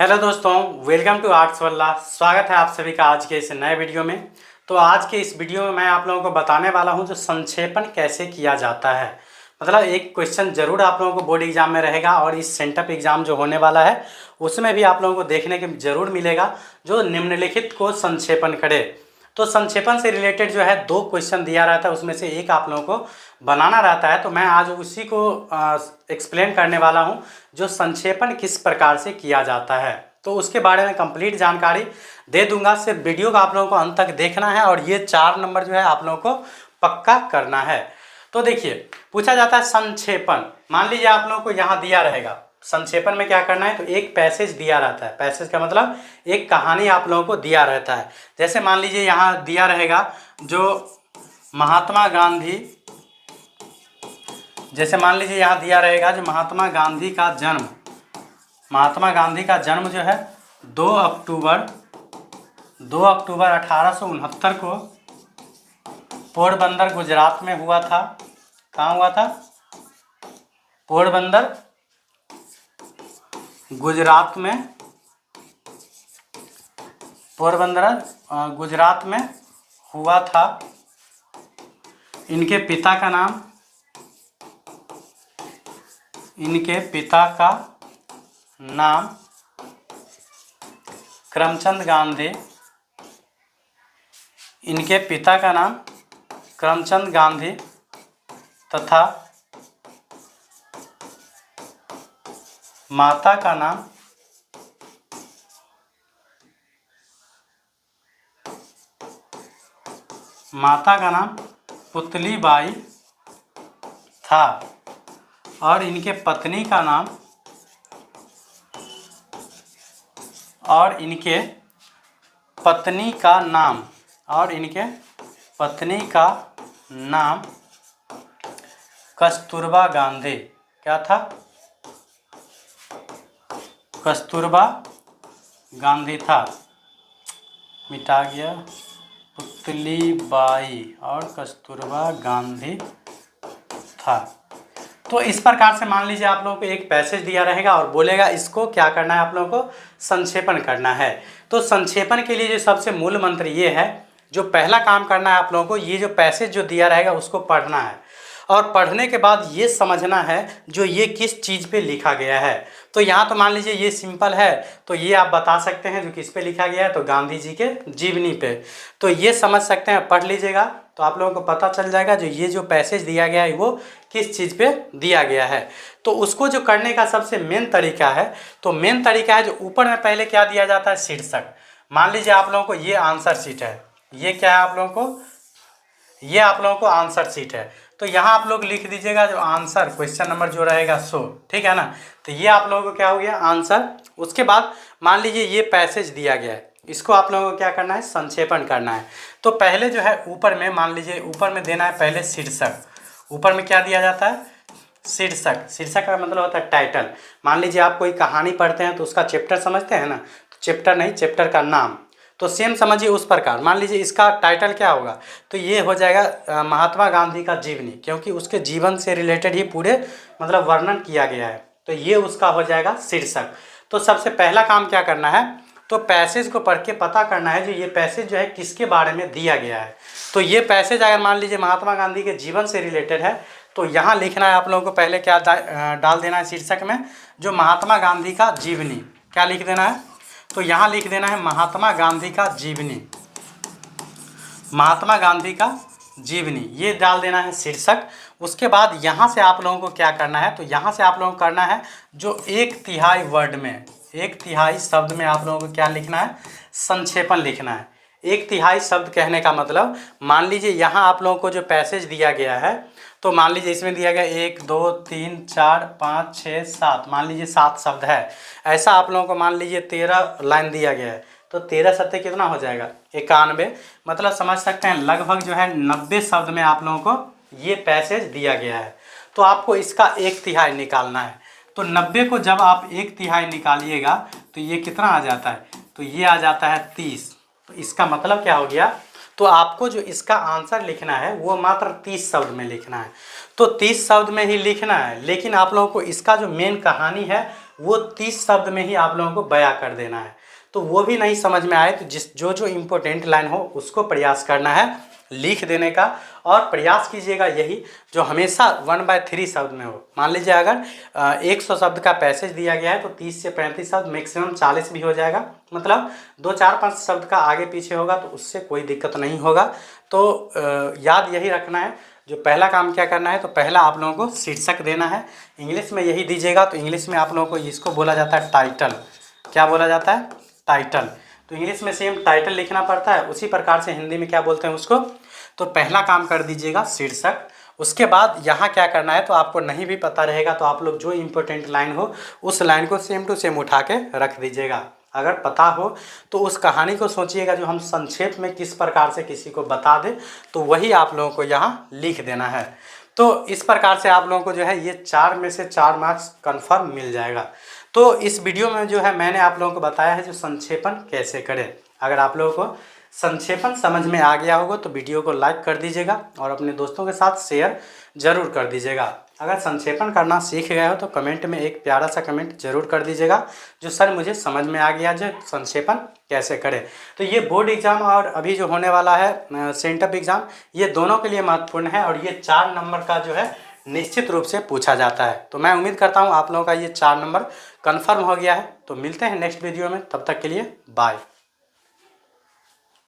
Hello दोस्तों, welcome to arts वल्ला। स्वागत है आप सभी का आज के इस नए वीडियो में। तो आज के इस वीडियो में मैं आप लोगों को बताने वाला हूं जो संक्षेपण कैसे किया जाता है। मतलब एक क्वेश्चन जरूर आप लोगों को बोर्ड एग्जाम में रहेगा और इस सेंटअप एग्जाम जो होने वाला है उसमें भी आप लोगों को देखने के जरूर मिलेगा, जो निम्नलिखित को संक्षेपण करे। तो संक्षेपण से रिलेटेड जो है 2 क्वेश्चन दिया रहता है, उसमें से एक आप लोगों को बनाना रहता है। तो मैं आज उसी को एक्सप्लेन करने वाला हूँ, जो संक्षेपण किस प्रकार से किया जाता है। तो उसके बारे में कंप्लीट जानकारी दे दूंगा। सिर्फ वीडियो को आप लोगों को अंत तक देखना है और ये 4 नंबर जो है आप लोगों को पक्का करना है। तो देखिए, पूछा जाता है संक्षेपण। मान लीजिए आप लोगों को यहाँ दिया रहेगा, संक्षेपण में क्या करना है, तो एक पैसेज दिया रहता है। पैसेज का मतलब एक कहानी आप लोगों को दिया रहता है। जैसे मान लीजिए यहाँ दिया रहेगा जो महात्मा गांधी, जैसे मान लीजिए यहाँ दिया रहेगा जो महात्मा गांधी का जन्म जो है 2 अक्टूबर 1869 को पोरबंदर गुजरात में हुआ था। कहाँ हुआ था? पोरबंदर गुजरात में हुआ था। इनके पिता का नाम करमचंद गांधी। इनके पिता का नाम करमचंद गांधी तथा माता का नाम पुतली बाई था और इनके पत्नी का नाम कस्तूरबा गांधी। क्या था? कस्तूरबा गांधी था। मिटा गया, पुतली बाई और कस्तूरबा गांधी था। तो इस प्रकार से मान लीजिए आप लोगों को एक पैसेज दिया रहेगा और बोलेगा इसको क्या करना है, आप लोगों को संक्षेपण करना है। तो संक्षेपण के लिए जो सबसे मूल मंत्र ये है, जो पहला काम करना है आप लोगों को, ये जो पैसेज जो दिया रहेगा उसको पढ़ना है और पढ़ने के बाद ये समझना है जो ये किस चीज़ पे लिखा गया है। तो यहाँ तो मान लीजिए ये सिंपल है, तो ये आप बता सकते हैं जो किस पे लिखा गया है, तो गांधी जी के जीवनी पे। तो ये समझ सकते हैं, पढ़ लीजिएगा तो आप लोगों को पता चल जाएगा जो ये जो पैसेज दिया गया है वो किस चीज़ पे दिया गया है। तो उसको जो करने का सबसे मेन तरीका है, तो मेन तरीका है जो ऊपर में पहले क्या दिया जाता है, शीर्षक। मान लीजिए आप लोगों को ये आंसर शीट है, ये क्या है आप लोगों को, ये आप लोगों को आंसर शीट है। तो यहाँ आप लोग लिख दीजिएगा जो आंसर क्वेश्चन नंबर जो रहेगा सो, ठीक है ना। तो ये आप लोगों को क्या हो गया, आंसर। उसके बाद मान लीजिए ये पैसेज दिया गया है, इसको आप लोगों को क्या करना है, संक्षेपण करना है। तो पहले जो है ऊपर में मान लीजिए ऊपर में देना है पहले शीर्षक। ऊपर में क्या दिया जाता है, शीर्षक। शीर्षक का मतलब होता है टाइटल। मान लीजिए आप कोई कहानी पढ़ते हैं तो उसका चैप्टर समझते हैं ना, तो चैप्टर नहीं, चैप्टर का नाम। तो सेम समझिए उस प्रकार। मान लीजिए इसका टाइटल क्या होगा, तो ये हो जाएगा महात्मा गांधी का जीवनी, क्योंकि उसके जीवन से रिलेटेड ही पूरे मतलब वर्णन किया गया है। तो ये उसका हो जाएगा शीर्षक। तो सबसे पहला काम क्या करना है, तो पैसेज को पढ़ के पता करना है जो ये पैसेज जो है किसके बारे में दिया गया है। तो ये पैसेज अगर मान लीजिए महात्मा गांधी के जीवन से रिलेटेड है, तो यहाँ लिखना है आप लोगों को पहले क्या डाल देना है शीर्षक में, जो महात्मा गांधी का जीवनी। क्या लिख देना है, तो यहाँ लिख देना है महात्मा गांधी का जीवनी। महात्मा गांधी का जीवनी ये डाल देना है शीर्षक। उसके बाद यहाँ से आप लोगों को क्या करना है, तो यहाँ से आप लोगों को करना है जो 1/3 वर्ड में, 1/3 शब्द में आप लोगों को क्या लिखना है, संक्षेपण लिखना है। 1/3 शब्द कहने का मतलब, मान लीजिए यहाँ आप लोगों को जो पैसेज दिया गया है, तो मान लीजिए इसमें दिया गया 1 2 3 4 5 6 7, मान लीजिए 7 शब्द है। ऐसा आप लोगों को मान लीजिए 13 लाइन दिया गया है, तो 13 सत्ते कितना हो जाएगा, 91। मतलब समझ सकते हैं लगभग जो है 90 शब्द में आप लोगों को ये पैसेज दिया गया है। तो आपको इसका 1/3 निकालना है। तो 90 को जब आप 1/3 निकालिएगा तो ये कितना आ जाता है, तो ये आ जाता है 30। तो इसका मतलब क्या हो गया, तो आपको जो इसका आंसर लिखना है वो मात्र 30 शब्द में लिखना है। तो 30 शब्द में ही लिखना है, लेकिन आप लोगों को इसका जो मेन कहानी है वो 30 शब्द में ही आप लोगों को बयां कर देना है। तो वो भी नहीं समझ में आए तो जो जो इम्पोर्टेंट लाइन हो उसको प्रयास करना है लिख देने का, और प्रयास कीजिएगा यही जो हमेशा 1/3 शब्द में हो। मान लीजिए अगर 100 शब्द का पैसेज दिया गया है तो 30 से 35 शब्द, मैक्सिमम 40 भी हो जाएगा, मतलब 2 4 5 शब्द का आगे पीछे होगा तो उससे कोई दिक्कत नहीं होगा। तो याद यही रखना है। जो पहला काम क्या करना है, तो पहला आप लोगों को शीर्षक देना है, इंग्लिश में यही दीजिएगा। तो इंग्लिश में आप लोगों को इसको बोला जाता है टाइटल। क्या बोला जाता है? टाइटल। तो इंग्लिश में सेम टाइटल लिखना पड़ता है, उसी प्रकार से हिंदी में क्या बोलते हैं उसको। तो पहला काम कर दीजिएगा शीर्षक। उसके बाद यहाँ क्या करना है, तो आपको नहीं भी पता रहेगा तो आप लोग जो इम्पोर्टेंट लाइन हो उस लाइन को सेम टू सेम उठा के रख दीजिएगा। अगर पता हो तो उस कहानी को सोचिएगा जो हम संक्षेप में किस प्रकार से किसी को बता दें, तो वही आप लोगों को यहाँ लिख देना है। तो इस प्रकार से आप लोगों को जो है ये 4 में से 4 मार्क्स कन्फर्म मिल जाएगा। तो इस वीडियो में जो है मैंने आप लोगों को बताया है जो संक्षेपण कैसे करें। अगर आप लोगों को संक्षेपण समझ में आ गया होगा तो वीडियो को लाइक कर दीजिएगा और अपने दोस्तों के साथ शेयर ज़रूर कर दीजिएगा। अगर संक्षेपण करना सीख गए हो तो कमेंट में एक प्यारा सा कमेंट जरूर कर दीजिएगा जो सर मुझे समझ में आ गया जो संक्षेपण कैसे करें। तो ये बोर्ड एग्ज़ाम और अभी जो होने वाला है सेंटअप एग्ज़ाम, ये दोनों के लिए महत्वपूर्ण है और ये 4 नंबर का जो है निश्चित रूप से पूछा जाता है। तो मैं उम्मीद करता हूँ आप लोगों का ये 4 नंबर कन्फर्म हो गया है। तो मिलते हैं नेक्स्ट वीडियो में, तब तक के लिए बाय।